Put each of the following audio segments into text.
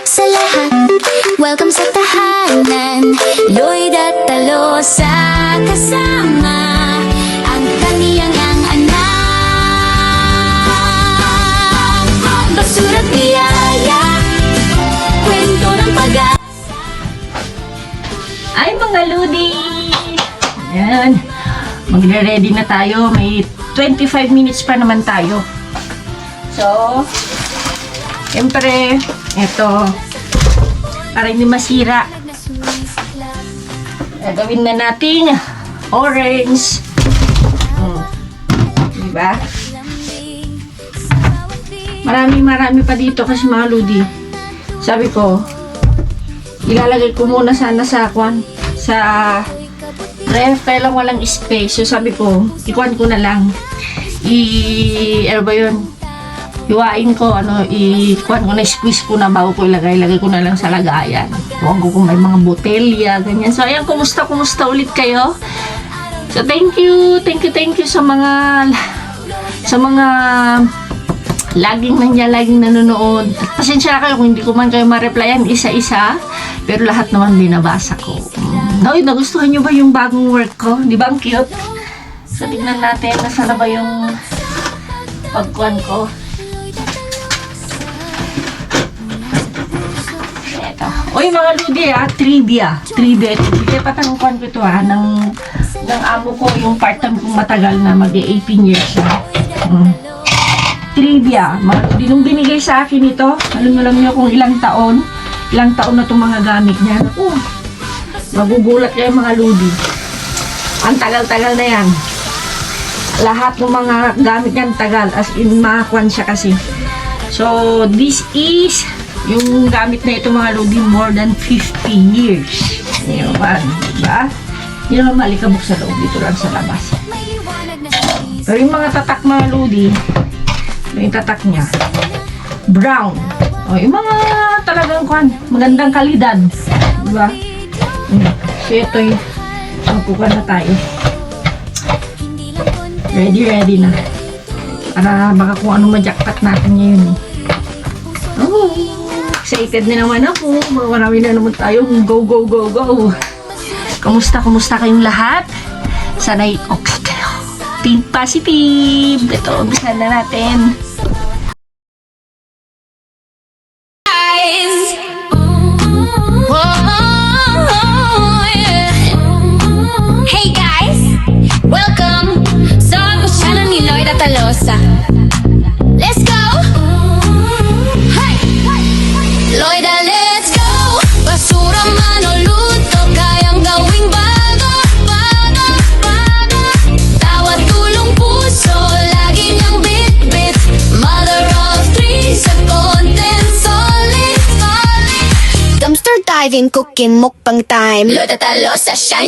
sa lahat. Welcome sa tahanan, Lloyd at Talosa kasama ang kaniyang ang anak. Basura't biyaya, kwento ng pag-asa. Ay mga ludi! Ayan. Magre-ready na tayo. May 25 minutes pa naman tayo. So, siyempre, ito. Para hindi masira. Gagawin na natin orange. Diba? Marami pa dito kasi mga ludi. Sabi ko, ilalagay ko muna sana sa ref, kaya lang walang space. So sabi ko, ikuan ko na lang. Ano ba yun? Iwain ko, ikuan ko na, squeeze ko na bago ko ilagay. Lagay ko na lang sa lagayan. Huwag ko kung may mga botelya, ganyan. So ayan, kumusta ulit kayo? So thank you sa mga laging nanonood. At pasensya kayo kung hindi ko man kayo ma-replyan isa-isa, pero lahat naman binabasa ko. Nagustuhan nyo ba yung bagong work ko? Di ba ang cute? So tignan natin, nasaan na ba yung pagkuhan ko? Eto. Uy mga ludi trivia. Kaya patanungkuhan ko ito ng amo ko, yung part-time kong matagal na mag-18 years na. Trivia. Nung binigay sa akin ito, alam nyo kung ilang taon na itong mga gamit niya. Magugulat kayo mga ludi. Ang tagal-tagal na yan. Lahat ng mga gamit niyan tagal. As in, makakuan siya kasi. So, this is yung gamit na ito mga ludi, more than 50 years. Yan, diba? Yan naman malikabok sa loob. Dito lang sa labas. Pero yung mga tatak mga ludi, yung tatak niya, brown. O, yung mga talagang magandang kalidad. Diba? So, ito'y magkukuha na tayo. Ready na. Para baka kung ano majakpat natin ngayon. Excited na naman ako. Marami na naman tayo. Go. Kamusta kayong lahat? Sana'y okay kayo. Think positive. Ito, umpisan na natin. Hey guys! Welcome sa channel ni Lloyd at Talosa. Let's go! Hey! Lloyd, let's go! Basura man o luto, kayang gawing bago. Tawad, tulong, puso, lagi niyang bit-bit. Mother of three, sa content solid. Dumpster diving, cooking, mukbang time. Lloyd at Talosa, shine.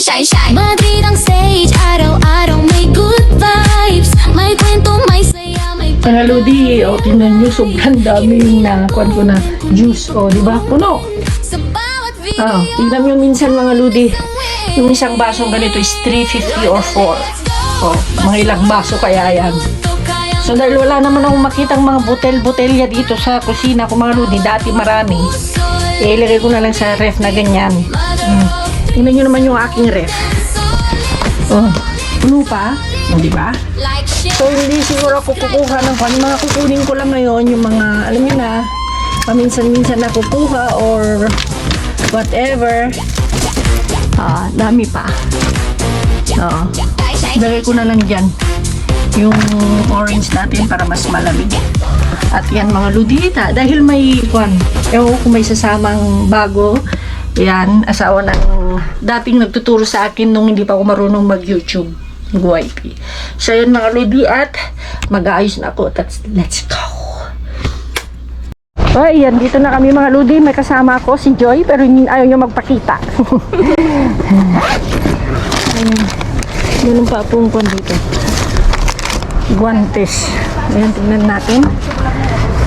Madrid ang stage, araw-araw may good vibes. May kwento, may saya, may Mga ludi, tingnan nyo, sobrang dami yung nakuan ko na juice. Diba? Puno. sa bawat video. Tingnan nyo minsan mga ludi, yung isang basong ganito is 350 or 4. Mga ilang baso kaya yan. So dahil wala naman akong makitang mga botelya dito sa kusina ko mga ludi, dati marami. Ilagay ko na lang sa ref na ganyan. Tingnan nyo naman yung aking ref. Puno pa. Diba? So hindi siguro ako kukuha ng mga kukunin ko lang ngayon yung mga, alam nyo na, paminsan-minsan na kukuha or whatever. Dami pa. Lagay ko na lang dyan yung orange natin para mas malamig. At yan mga ludita, dahil may ewan ko may sasamang bago. Yan, asawa ng dating nagtuturo sa akin nung hindi pa ako marunong mag-YouTube, YP. So yun mga ludi, at mag-aayos na ako. Let's go! Ay, yan, dito na kami mga ludi. May kasama ako, si Joy, pero ayaw niya magpakita. Ganun pa pong dito. Guantes. Ayan, tingnan natin.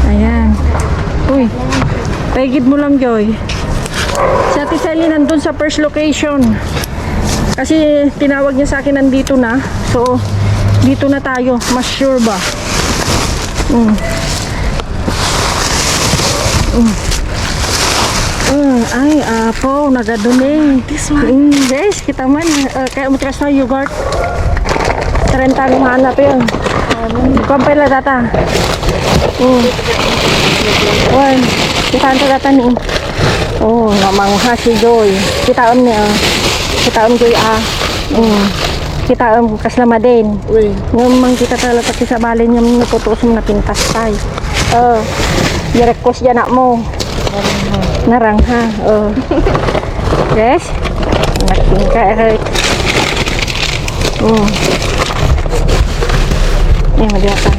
Ayan. Uy, paigid mo lang, Joy. Si Ate Sally nandun sa first location. Kasi tinawag niya sa akin nandito na. So, dito na tayo. Mas sure ba? Ay, apo, nagaduning. This one. Guys, kita man. Kaya mo trust na yogurt. 30 ang hanap yun. Kumpay lang data. Wan, kita ang data ni. Namang ha si Joy. Kita niya. Kita Joy kita kaslama din. Uy. Ngamang kita talaga pati sa balay niya naputos mo na pintas tay. I-request dyan na mo. Narangha. Yes. Naking ka right. Madiata.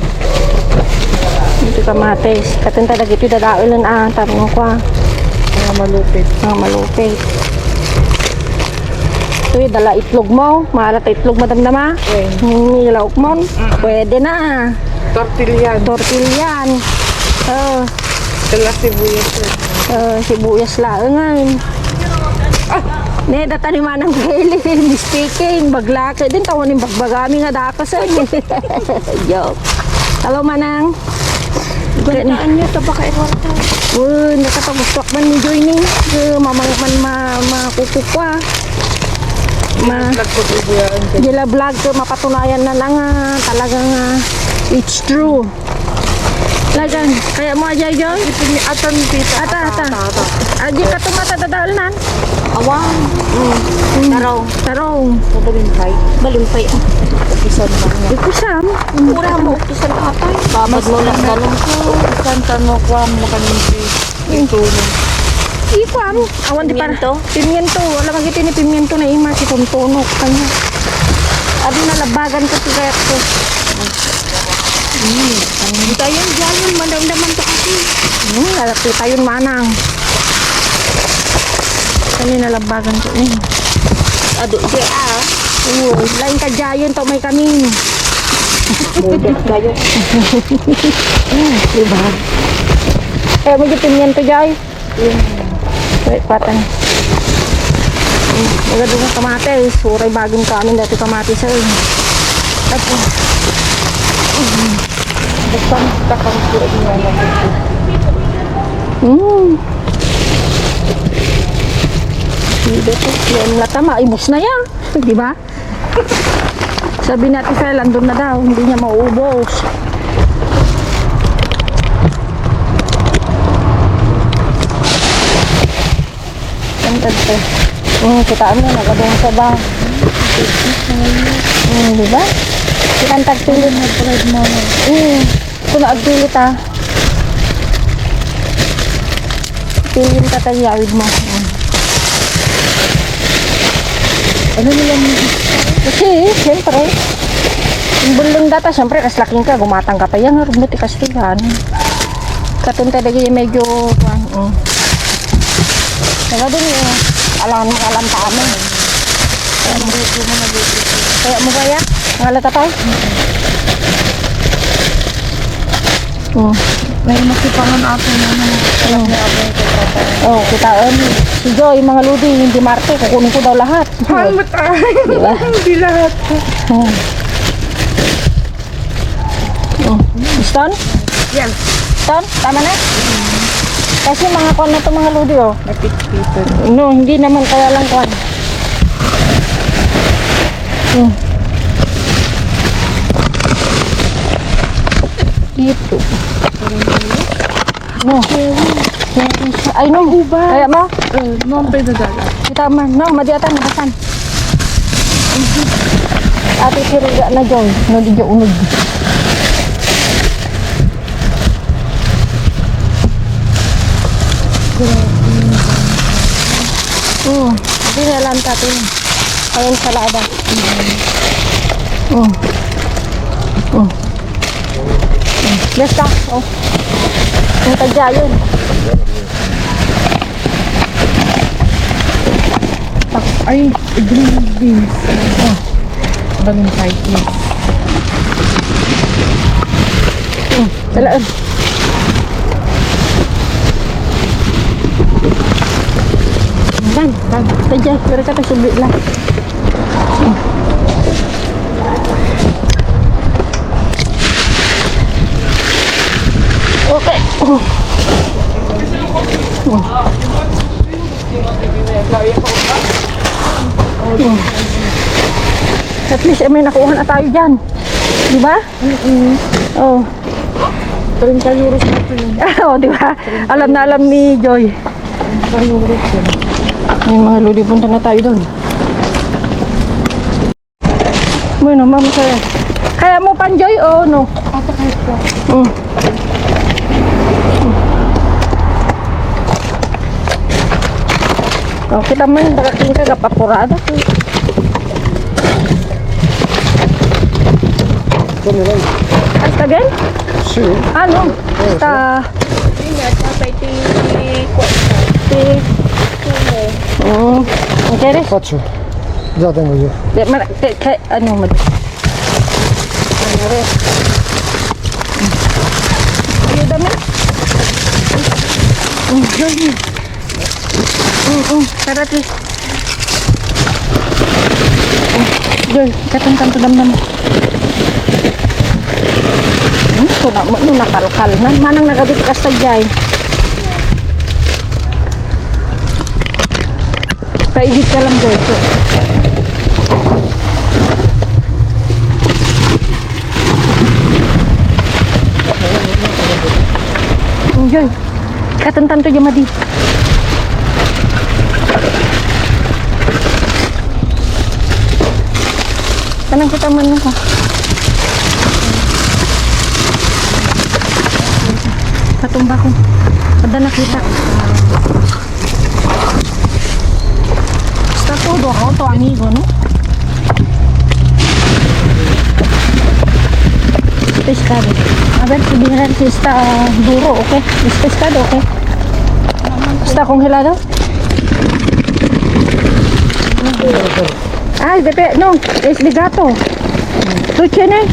Ito kamatis. Katun talaga ito dadaulan tarong ko. Malupit. Malupit. Ito dala itlog mo. Maalat itlog madamdama. Nilaok mo. Pwede na. Tortilyan. Kala sibuyas. Sibuyas laangan. Ne, data ni Manang Kelly. Speaking. Baglaki din. Tawanin bagbagami nga dakas. Joke. Hello, Manang. Ganaan niyo ito baka iwata. Nakapagustok man ni Joy ni. Mamang man makukukwa. Vlog ko bibiyaan ka. Dila vlog ko mapatunayan na lang talagang it's true. Lagan, kaya mo aja Joy? Ipini atan tita. Ata. Aji ka tumata dadalnan. Awang. Tarong. Balimpay. Upisan lang niya. Ikusam. Mura mo upisan atay. Babad mo lang ganun ko. Kantan mo kwa mo kanisi. Ito. Ikwam. Awan di para. Pimiento. Wala magiti ni pimiento na ima si tontonok kanya. Adi na labagan ko kaya ko. Tayon jayon mandam-daman to kasi. Lalaki tayon Manang. Kani na labagan ko ni. Ado siya Lain ka jayon to may kami. Bodet kayo. Diba? Kaya mo pimiento to Jay. Wait, patan. Wala doon ng kamatis. Suray bagong kanin dati kamatis sa Tapos. Bukang kakang kura niya na ito. Dito. Yan na tama. Ibus na yan. Diba? Sabi natin sa landon na daw. Hindi niya mauubos. Kitaan mo, nakadungan sa ba? Diba? Kitaan tagpilit. Kung naagpilit pilin ka tayo yawid mo. Ano nilang Kasi, siyempre, yung bulong data, siyempre, kaslaking ka, gumatang ka pa yan, harumuti kastigan. Katunta lagi medyo, kaya din, alam pa kami. Kaya mo kaya? Ngalata tayo? may masipangan ako na Kitaan. Si Joy, mga ludi, hindi Marte, kukunin ko daw lahat. Halmat Diba? Hindi lahat. Ston? Yan. Ston? Tama na? Kasi mga kwan na ito mga ludi, Napit-pitan. No, hindi naman kaya lang kwan. Dito. No. Ay, no. Kaya mo? Noong pinadala. Kita man. No, madiatan. Nakasan. Ate siriga na Joy. No, di dyan unog. Hindi na lang tatin. Ayun salada. Basta. Ang tadya yun. Ay, green beans. Balimpay. Talaan. Tadya. Pero kata subit lang. Okay. At least may nakuha na tayo dyan. Di ba? Oh. 30 euros na ito yun. Oh, di ba? Alam na alam ni Joy. 30 euros yun. Ay, mga lodi, punta na tayo doon. Bueno, ma'am, sir. Kaya mo pan, Joy, o no? Ata kahit po. Oh, kita man, nakaking ka, kapapurada. Hasta again? Sì, Ano? Hasta... ¿Quieres? faccio. Già tengo io. Ano mo? Ayúdame. Tara, Joy, katong kanto damdam. Ito na mo nakalkal na. Manang nagabit ka sa jay. Paigit ka lang, Joy. Joy, katantan to jama di. Kanang kita man ka. Katumba ko. Kada nakita. Está todo roto, amigo, ¿no? Pescado. A ver si viene si está duro, ¿ok? Es pescado, ¿ok? ¿Está congelado? Ay, no, es de gato. ¿Tú tienes?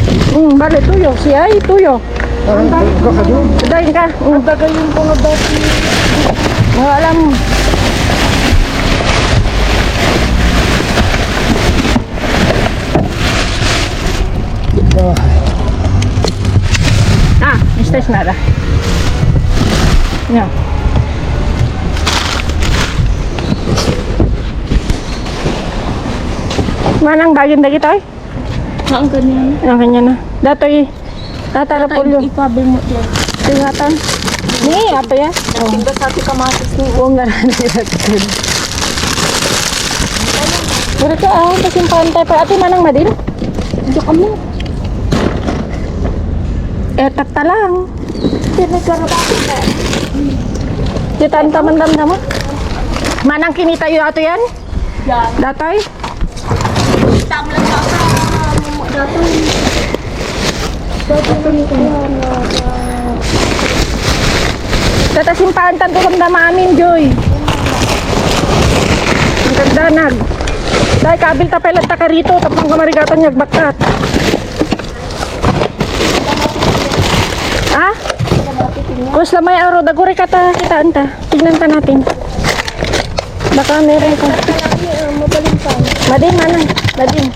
Vale, tuyo. Si hay, tuyo. Coja tu. Dahil ka. Gagawin ko nga dati. Alam mo. Esta es nada. No. Manang bagin na kita, Ang ganyan. ang kanya na. Datoy, tatarapulyo. Ipabil mo dyan. Tingatan. Ni, apa ya? Tingga sa ating kamatis ni Huwag na rin natin. Pero ka, kasimpan tayo pa. Ate, manang madin? Diyo ka mo. Tata lang. Pinagkarapati ka. Kita ang tamandam mo. Manang kinita yung ato yan? Yan. Datoy? Tama lang sa mo dati. Dati ko nito. Tata simpan tanto kamdama amin, Joy. Ang kagdanag. Dahil kabil tapelat ta ka rito, tapang kamarigatan niyag bakat. Ha? Kus lamay araw, daguri ka ta, kitaan ta. Tignan ka natin. Baka meron ka. Madin, manang. Madin.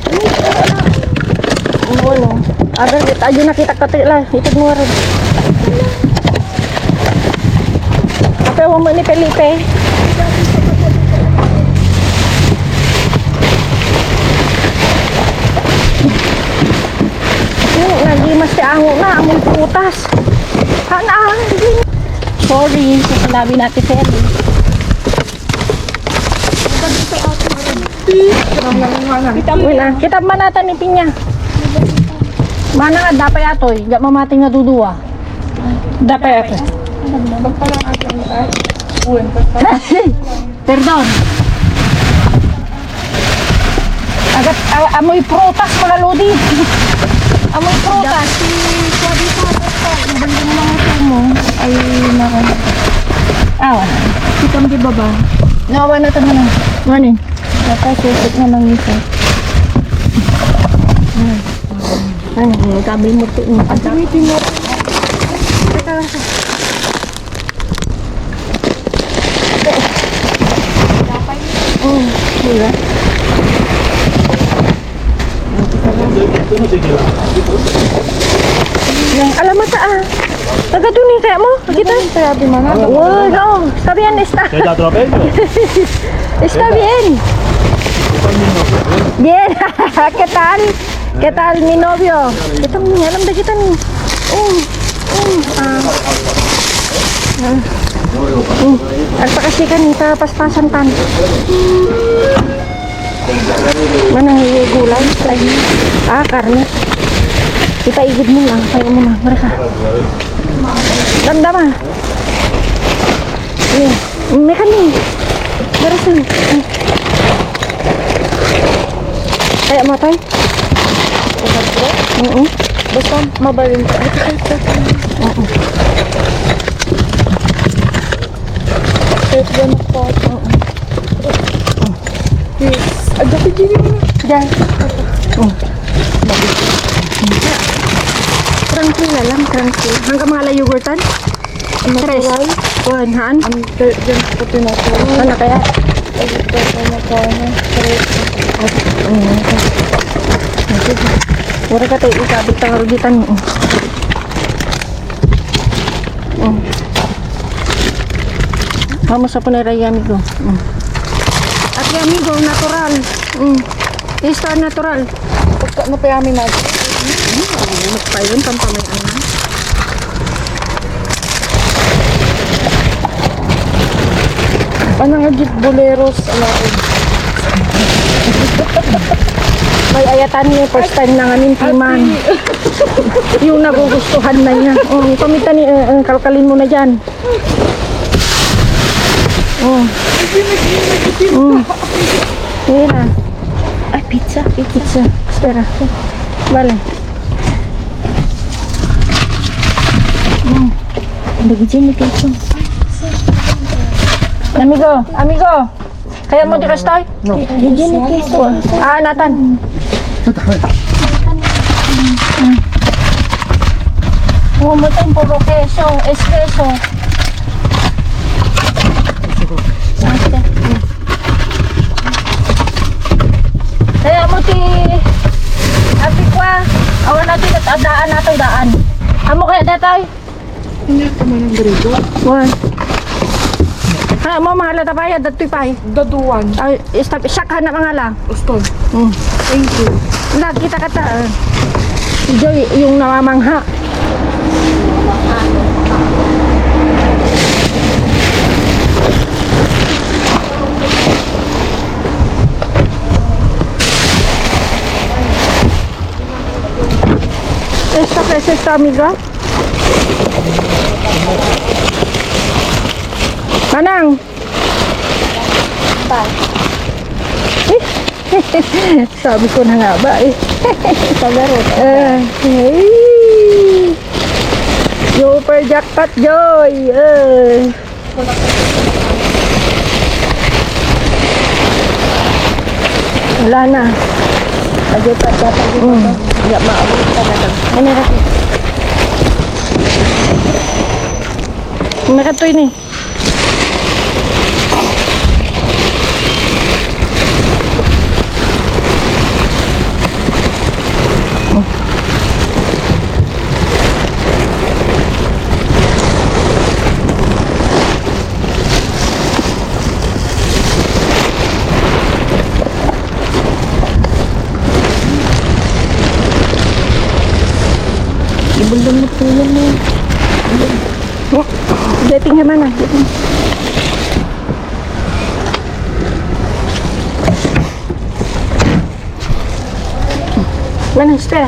Ano? Agar tayo nakita ka tila. Itag mo rin. Apa mo ni Felipe? Lagi mesti ango na, among putas. Hana, sorry, sasalabi natin sa Eli. Kita manata ni Pinya. Mana nga dapat atoy, gak mamating na dudua. Dapat atoy. Perdon. Agad amoy prutas mga lodi. Amoy prutas. Sabi ko ito. Ibang mga tumo. Ay naka. Awan. Kitang di baba. Nawa na ito na. Morning. Tapos susot na lang isa. Ano, magkabil mo ito. At gamitin mo. Diba? Alamat ah. Taga doon eh, kaya mo? Kita? Sabi mga. Wow, no. Está bien, está. ¿Qué te atropello? Está bien. Bien, ¿qué tal? ¿Qué tal mi novio? Ito mo, alam na kita ni. Alpa kasi kanita paspasan tan. Mana yung gulay? Karne. Kita igid mo lang, kaya mo na, mereka. Damdama. Mereka nih. Beresin. Kayak mo tayo? Basta mabalin ka. Kahit yan ako. Yes. Ada ka dyan mo. Diyan. Tranquila lang, tranquila. Hanggang mga layugurtan? Tres. Kuhan, haan? Ang dyan ko tinatawag. Ano kaya? Ay, ito ko na ko na. Wala ka tayo ikabit ang rugitan mo. Vamos a poner ahí, amigo. Aquí, amigo, natural. Esto es natural. Pagka napayami natin. Pa yun, pampamayan na. Anong agit boleros alaon? May ayatan niya, first time na nga nintiman. Yung nagugustuhan na niya. Pamita ni, kalkalin mo na dyan. Sige na. Ay, pizza. Pizza. Espera. Vale. Lagi dyan ni Picho. Amigo. Kaya mo di kastoy? No. Dyan ni Picho. Nathan. Umutin puro keso, espresso. Kaya mo ti apikwa. Awan natin at adaan nato daan. Amo kaya datay? Hindi ka man ang grego. Wan. Kaya mo mahala tapaya datoy pay. Daduan. Ay, siya na mga lang. Ustol. Thank you. Lagi kita kata. Joy yung namamangha. Esta es esta amiga. Manang. Sabi ko na nga ba eh. Pagarot. Super jackpot Joy. Wala na. Jackpot dapat dito. Ya maabot talaga. Ano na ito? Nakatoy ni. Ibulong mo po yan mo. Dating naman ah. Manang, espera.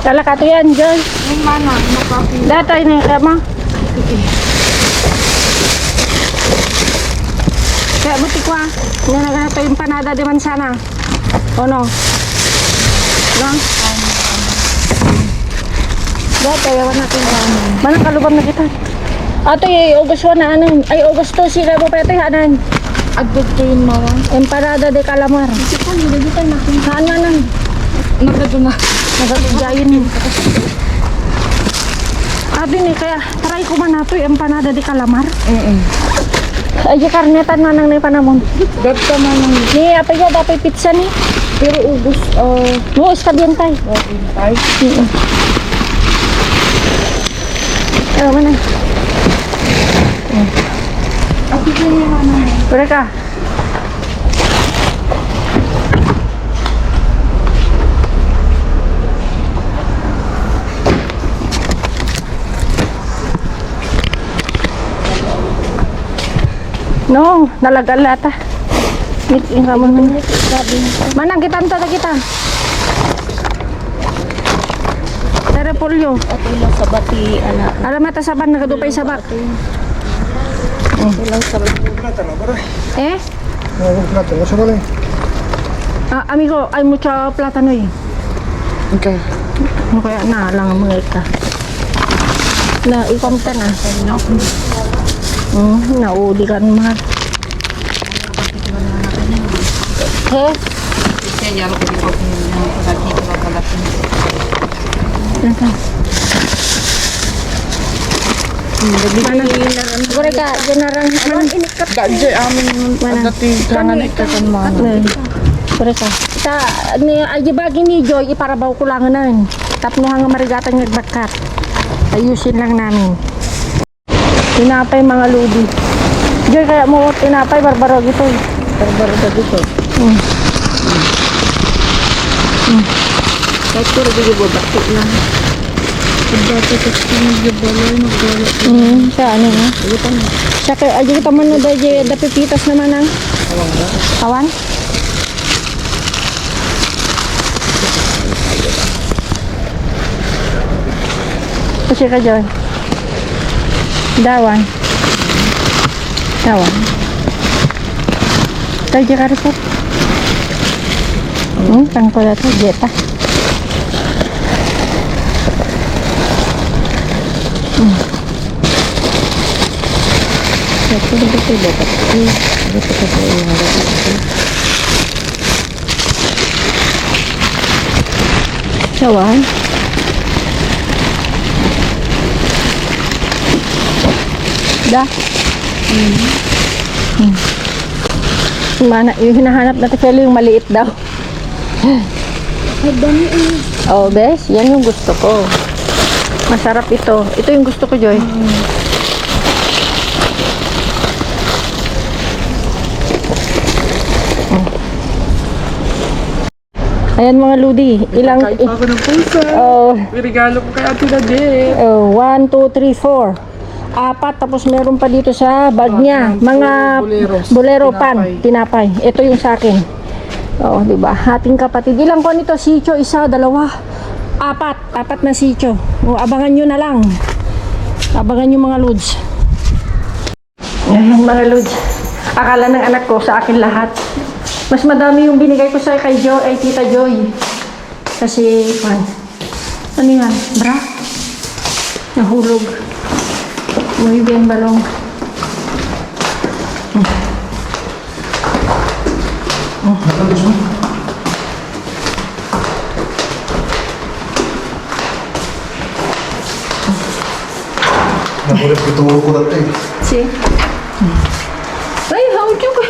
Talakato yan, Joy. Yung mana, makapi. Datay na yung kama. Kaya buti ko ah. Nanagato yung panada di man sana. O no? Lang? Datay, yawan natin. Manang kalubam na kita. Ato yung August 1 na anan. Ay, August 2 sila mo pwede anan. Agad ko yun mawa. Empanada de calamar. Isipan, hilagitan na. Saan nga nang? Nagado na. Nagagayayin yun. Abi ni kaya try ko man nato yung empanada de calamar. Ay, karnetan man nang panamon. Gab ka man ng Ni apa ya dapat pizza ni? pero ubus. No, está bien tay. Ay. Mana? Pwede ka. No, nalagal lata. Meeting ka mo. Manang kita kita. Terepolyo. Ito lang sa bati, anak. Alam mata saban nagadupay sabak. Ito lang sa bati. Eh? No, un plato, no se vale. Amigo, hay mucho plátano eh. Okay. Ano kaya na lang ang mga ika. Na, ikomta na. Nauli ka ng mahal. Eh? Siguro ka, janarang, anong inikat? Dahil amin dati jangan ikakan mga. Siguro ka. Ajibagi ni Joy, iparabaw ko lang na yun. Tapno hanga marigatan nagbakat. Ayusin lang namin. Tinapay mga ludi. Joy, kaya mo tinapay, barbaro gito. Barbaro sa dito. Kahit puro bigay mo bakit lang. Dati kasi nagbalay, nagbalay. Sa ano na? Sa kaya, aja kita man na dahil dapipitas naman ang kawan. Kasi ka Joy. Dawan. Tayo ka rin po. Tang ko na ito, jeta. Sawan. Da. Mana, yung hinahanap natin Felo, yung maliit daw. Oh, bes, yan yung gusto ko. Masarap ito. Ito yung gusto ko, Joy. Ayan mga ludi, ilang... Kahit ako ng pusa. Oh, Regalo ko kay Ate Nadine. 1, 2, 3, 4. Apat, tapos meron pa dito sa bag niya. Mga bolero pan, tinapay. Ito yung sa akin. Oo, di ba? Ating kapatid. Ilang ko nito? Sicho, isa, dalawa. Apat na sicho. O, abangan nyo na lang. Abangan nyo mga lods. Ayan mga lods. Akala ng anak ko sa akin lahat. Mas madami yung binigay ko sa kay Tita Joy. Kasi, ano yan? Bra? Nahulog. Muy bien, balong. Nakulit ko tuwo ko dati. Si? Ay, haujo ko.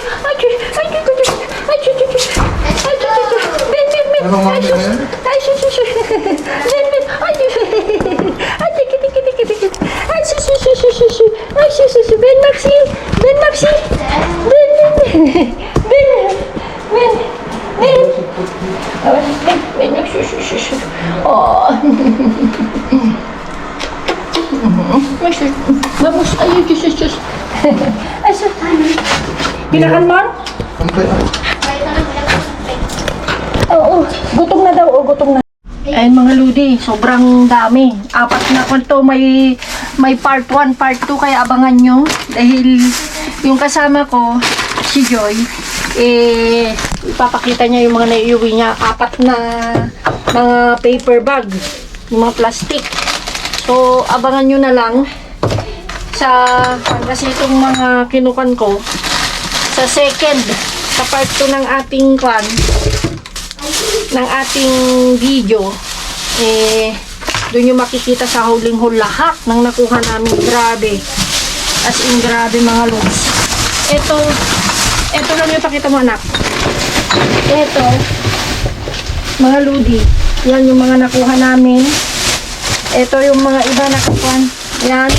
Ben. Anong mami na yan? Ay, Ben. Ay, kiti. Ay, Ben Maxi. Oh. Vamos, ay, Diyos. Ay, sa pinakan mo? Oo, gutom na daw, gutom na. Ayun mga ludi, sobrang dami. Apat na kwanto, may part 1, part 2, kaya abangan nyo. Dahil yung kasama ko, si Joy, ipapakita niya yung mga naiuwi niya. 4 na mga paper bag, yung mga plastic. So, abangan nyo na lang kasi itong mga kinukan ko sa second, sa part 2 ng ating video, doon yung makikita sa huling lahat ng nakuha namin. Grabe, as in grabe mga lods. Ito lang yung pakita mo anak. Ito mga ludi, yan yung mga nakuha namin. Ito yung mga iba na kapan. Yan.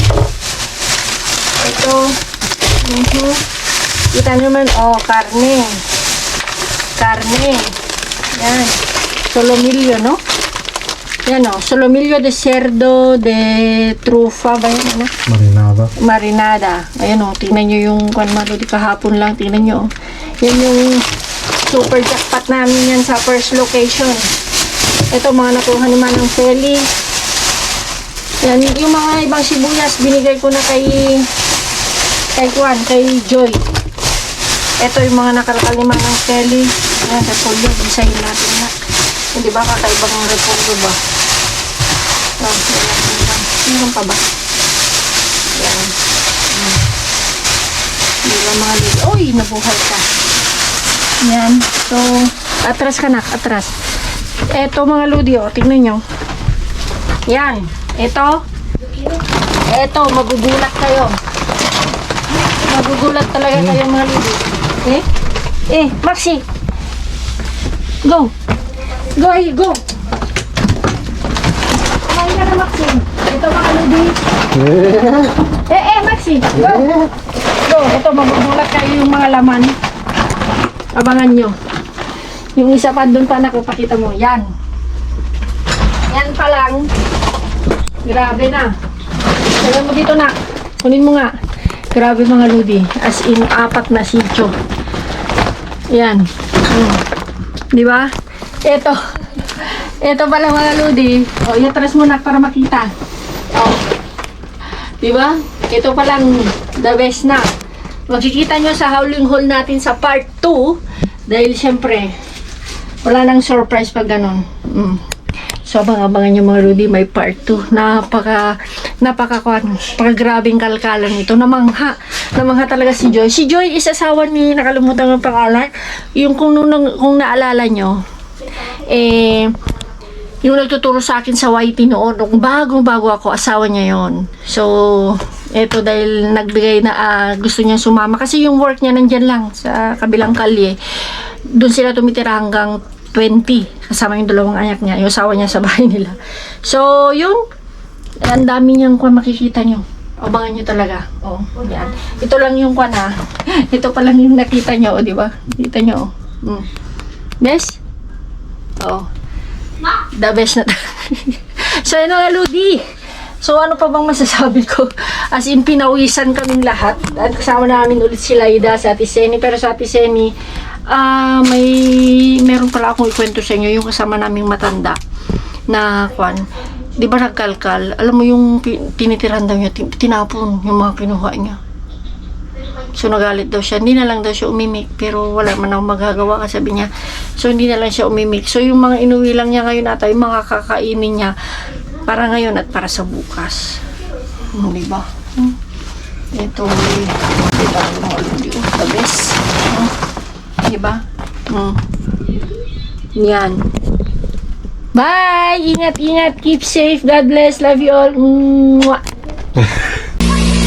Ito. Kita naman, oh, karne. Karne. Yan. Solomillo, no? Yan, oh. Solomillo de cerdo de trufa ba yun, ano? Marinada. Marinada. Ayan, oh. Tingnan nyo yung di kahapon lang. Tingnan nyo, oh. Yan yung super jackpot namin yan sa first location. Ito, mga nakuha ni Manang Feli. Yan, yung mga ibang sibuyas, binigay ko na kay Joy. Ito yung mga nakalakal ni Manang Feli. Yan, repolyo. Bisahin natin na. Hindi ba kakaibang repolyo ba? Meron pa ba? Yan. Hindi ba mga lili? Uy, nabuhay ka. Yan. So, atras ka, nak. Atras. Ito mga ludi, oh. Tingnan nyo. Yan. Ito. Magugulat kayo. Magugulat talaga kayo mga ludi. Maxi. Go. Go, go. Kumain ka na, Maxi. Ito mga ludi. Maxi. Go. Go. Ito, magugulat kayo yung mga laman. Abangan nyo. Yung isa pa doon pa nakapakita mo. Yan. Yan pa lang. Grabe na. Sabi mo dito na. Kunin mo nga. Grabe mga ludi. As in, 4 na sityo. Yan. Di ba? Ito pala mga ludi. O, i-atras mo na para makita. O. Di ba? Ito palang the best na. Makikita nyo sa howling haul natin sa part 2. Dahil syempre, wala nang surprise pag ganon. So, abangan nyo mga ludi, may part 2. Napaka-grabing kalkalan ito. Namangha talaga si Joy. Si Joy is asawa ni, nakalimutan ng pangalan. Yung kung naalala nyo, yung nagtuturo sa akin sa YT noon, nung bago ako, asawa niya yon. So, eto dahil nagbigay na gusto niya sumama. Kasi yung work niya nandyan lang sa kabilang kalye. Doon sila tumitira hanggang 20. Kasama yung 2 anak niya. Yung asawa niya sa bahay nila. So, yun. Ang dami niyang makikita nyo. Abangan nyo talaga. Oh, yan. Ito lang yung Ito pa lang yung nakita nyo, di ba? Kita nyo, Yes? Oh. The best na. So, yun nga, Ludi. So, ano pa bang masasabi ko? As in, pinawisan kaming lahat. At kasama namin ulit si Laida sa Ate Seni. Pero sa Ate Seni, meron pala akong ikwento sa inyo. Yung kasama naming matanda na di ba nagkalkal? Alam mo yung tinitiran daw niya, tinapon yung mga kinuha niya. So, nagalit daw siya. Hindi na lang daw siya umimik. Pero wala man akong magagawa, sabi niya. So, hindi na lang siya umimik. So, yung mga inuwi lang niya ngayon ata, yung mga kakainin niya, para ngayon at para sa bukas. Diba? Ito, the best. Diba? Yan. Bye! Ingat. Keep safe. God bless. Love you all. Mwah!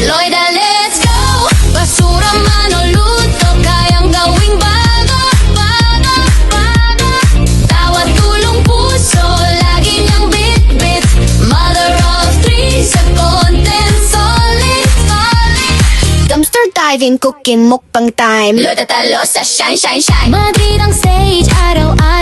Loida, let's go! Basura man o luto, kayang gawing bago. Tawad, tulong, puso, lagi niyang bit-bit. Mother of 3 sa content, solid. Dumpster diving, cooking, mukbang time. Luto talo sa shine. Madrid ang stage, araw-araw.